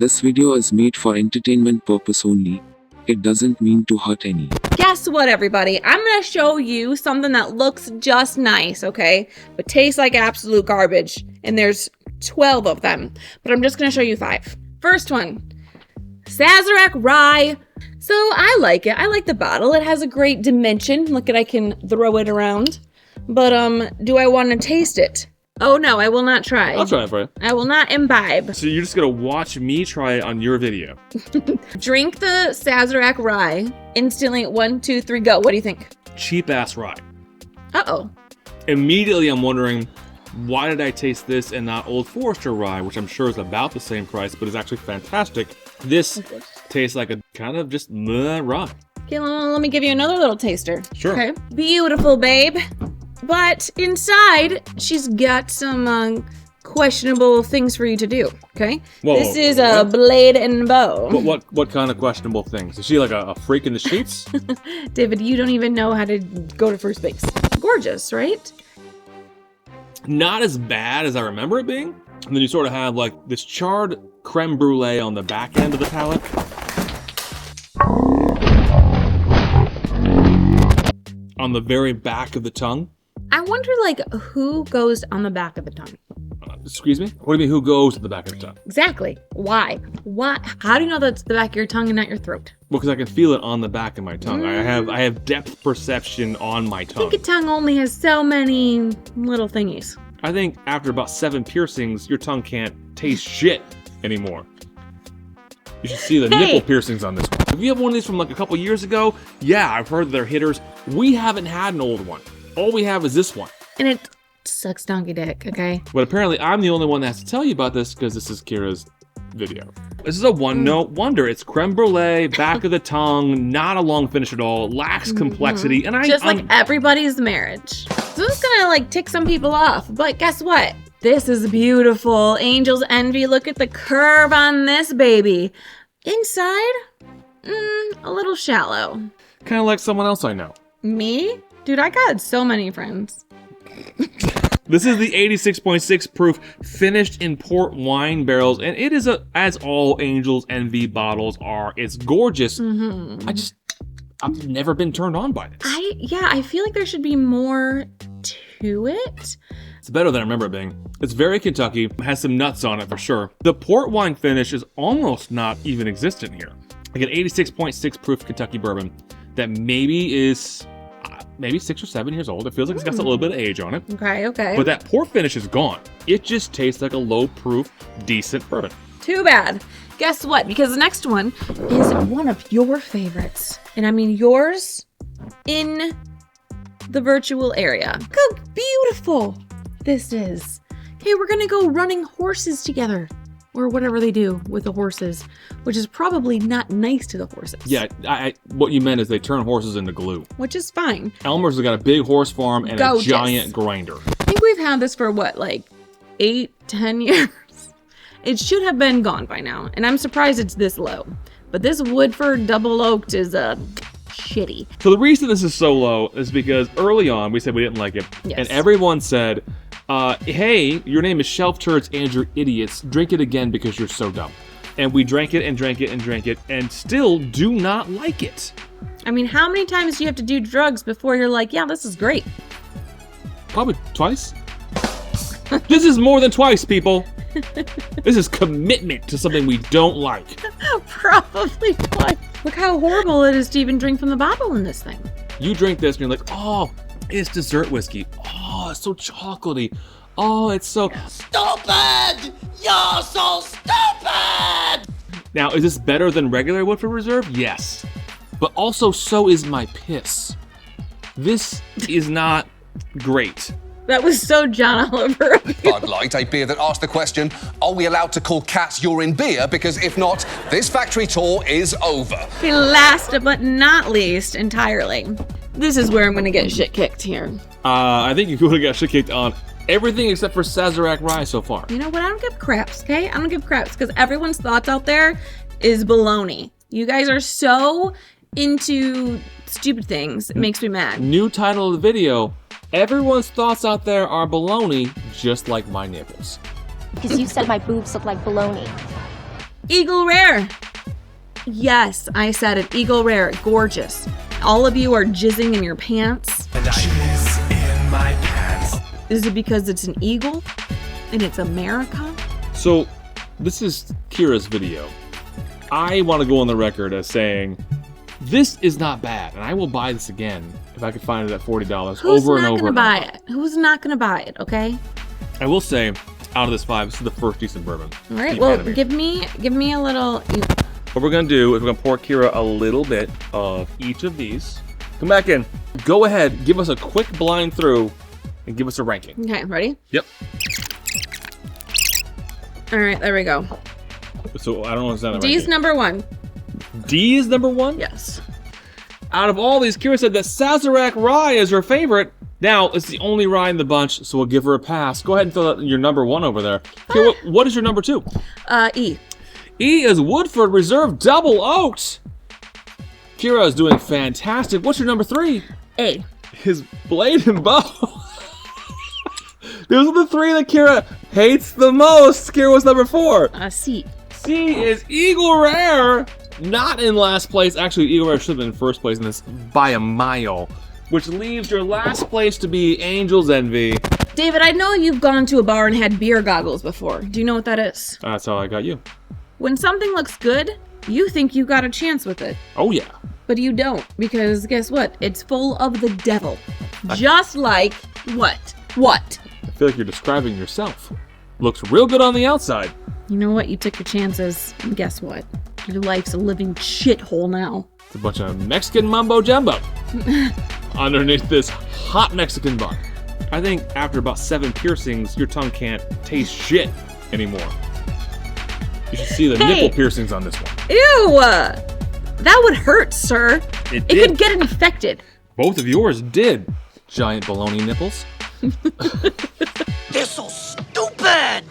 This video is made for entertainment purpose only. It doesn't mean to hurt any. Guess what, everybody? I'm gonna show you something that looks just nice, okay? But tastes like absolute garbage. And there's 12 of them. But I'm just gonna show you 5. First one, Sazerac Rye. So I like it. I like the bottle. It has a great dimension. Look at, I can throw it around. But do I want to taste it? Oh no, I will not try. I'll try it for you. I will not imbibe. So you're just gonna watch me try it on your video. Drink the Sazerac Rye. Instantly, 1, 2, 3, go. What do you think? Cheap ass rye. Uh-oh. Immediately I'm wondering, why did I taste this and not Old Forester rye, which I'm sure is about the same price, but is actually fantastic. This tastes like a kind of just rye. Okay, let me give you another little taster. Sure. Okay. Beautiful, babe. But inside, she's got some questionable things for you to do, okay? Whoa, this is what? a blade and bow. What kind of questionable things? Is she like a freak in the sheets? David, you don't even know how to go to first base. Gorgeous, right? Not as bad as I remember it being. And then you sort of have like this charred creme brulee on the back end of the palate. On the very back of the tongue. I wonder, like, who goes on the back of the tongue? Excuse me? What do you mean, who goes to the back of the tongue? Exactly. Why? Why? How do you know that's the back of your tongue and not your throat? Well, because I can feel it on the back of my tongue. I have depth perception on my tongue. I think a tongue only has so many little thingies. I think after about 7 piercings, your tongue can't taste shit anymore. You should see the nipple piercings on this one. If you have one of these from like a couple years ago, yeah, I've heard they're hitters. We haven't had an old one. All we have is this one. And it sucks donkey dick, okay? But apparently I'm the only one that has to tell you about this because this is Kira's video. This is a one-note wonder. It's creme brulee, back of the tongue, not a long finish at all, lacks complexity, and Just like everybody's marriage. So this is gonna like tick some people off, but guess what? This is beautiful. Angel's Envy. Look at the curve on this baby. Inside, a little shallow. Kind of like someone else I know. Me? Dude, I got so many friends. This is the 86.6 proof finished in port wine barrels, and it is as all Angel's Envy bottles are. It's gorgeous. I've never been turned on by this. I feel like there should be more to it. It's better than I remember it being. It's very Kentucky, has some nuts on it for sure. The port wine finish is almost not even existent here. Like an 86.6 proof Kentucky bourbon that maybe is maybe 6 or 7 years old. It feels like it's got a little bit of age on it. Okay. But that port finish is gone. It just tastes like a low proof, decent bourbon. Too bad. Guess what? Because the next one is one of your favorites. And I mean yours in the virtual area. Look how beautiful this is. Okay, we're gonna go running horses together. Or whatever they do with the horses, which is probably not nice to the horses. Yeah, what you meant is they turn horses into glue. Which is fine. Elmer's has got a big horse farm and Gorgeous. a giant grinder. I think we've had this for what, like 8, 10 years? It should have been gone by now, and I'm surprised it's this low. But this Woodford Double Oaked is shitty. So the reason this is so low is because early on we said we didn't like it, and everyone said, hey, your name is Shelf Turds and you're idiots. Drink it again because you're so dumb. And we drank it and drank it and drank it and still do not like it. I mean, how many times do you have to do drugs before you're like, yeah, this is great? Probably twice. This is more than twice, people. This is commitment to something we don't like. Probably twice. Look how horrible it is to even drink from the bottle in this thing. You drink this and you're like, oh, it's dessert whiskey. Oh, it's so chocolatey. Oh, it's so stupid! You're so stupid! Now, is this better than regular Woodford Reserve? Yes. But also, so is my piss. This is not great. That was so John Oliver. Bud Light, a beer that asked the question, are we allowed to call cats urine beer? Because if not, this factory tour is over. Okay, last but not least, entirely. This is where I'm gonna get shit kicked here. I think you would have got shit kicked on everything except for Sazerac Rye so far. You know what? I don't give craps, okay? I don't give craps because everyone's thoughts out there is baloney. You guys are so into stupid things. It makes me mad. New title of the video, everyone's thoughts out there are baloney, just like my nipples. Because you said my boobs look like baloney. Eagle Rare. Yes, I said it. Eagle Rare. Gorgeous. All of you are jizzing in your pants. And I jizz in my pants. Is it because it's an eagle and it's America? So, this is Kira's video. I want to go on the record as saying, this is not bad, and I will buy this again if I could find it at $40 Who's over and not over. gonna buy it? Who's not gonna buy it? Okay. I will say, out of this 5, this is the first decent bourbon. All right. Deep Well, enemy. give me a little. What we're gonna do is we're gonna pour Kira a little bit of each of these. Come back in. Go ahead, give us a quick blind through, and give us a ranking. Okay. Ready? Yep. All right. There we go. So I don't know if that's D's number 1. D is number 1? Yes. Out of all these, Kira said that Sazerac Rye is her favorite. Now, it's the only rye in the bunch, so we'll give her a pass. Go ahead and throw out your number 1 over there. Kira, what is your number 2? E. E is Woodford Reserve Double Oaked. Kira is doing fantastic. What's your number 3? A. His Blade and Bow. Those are the 3 that Kira hates the most. Kira was number 4. C. C is Eagle Rare. Not in last place. Actually, Eagle Rare should have been in first place in this by a mile. Which leaves your last place to be Angel's Envy. David, I know you've gone to a bar and had beer goggles before. Do you know what that is? That's how I got you. When something looks good, you think you got a chance with it. Oh, yeah. But you don't, because guess what? It's full of the devil. Just like what? What? I feel like you're describing yourself. Looks real good on the outside. You know what? You took your chances, and guess what? Your life's a living shithole now. It's a bunch of Mexican mumbo jumbo underneath this hot Mexican bun. I think after about 7 piercings, your tongue can't taste shit anymore. You should see the nipple piercings on this one. Ew! That would hurt, sir. It It did. could get infected. Both of yours did. Giant baloney nipples. They're so stupid.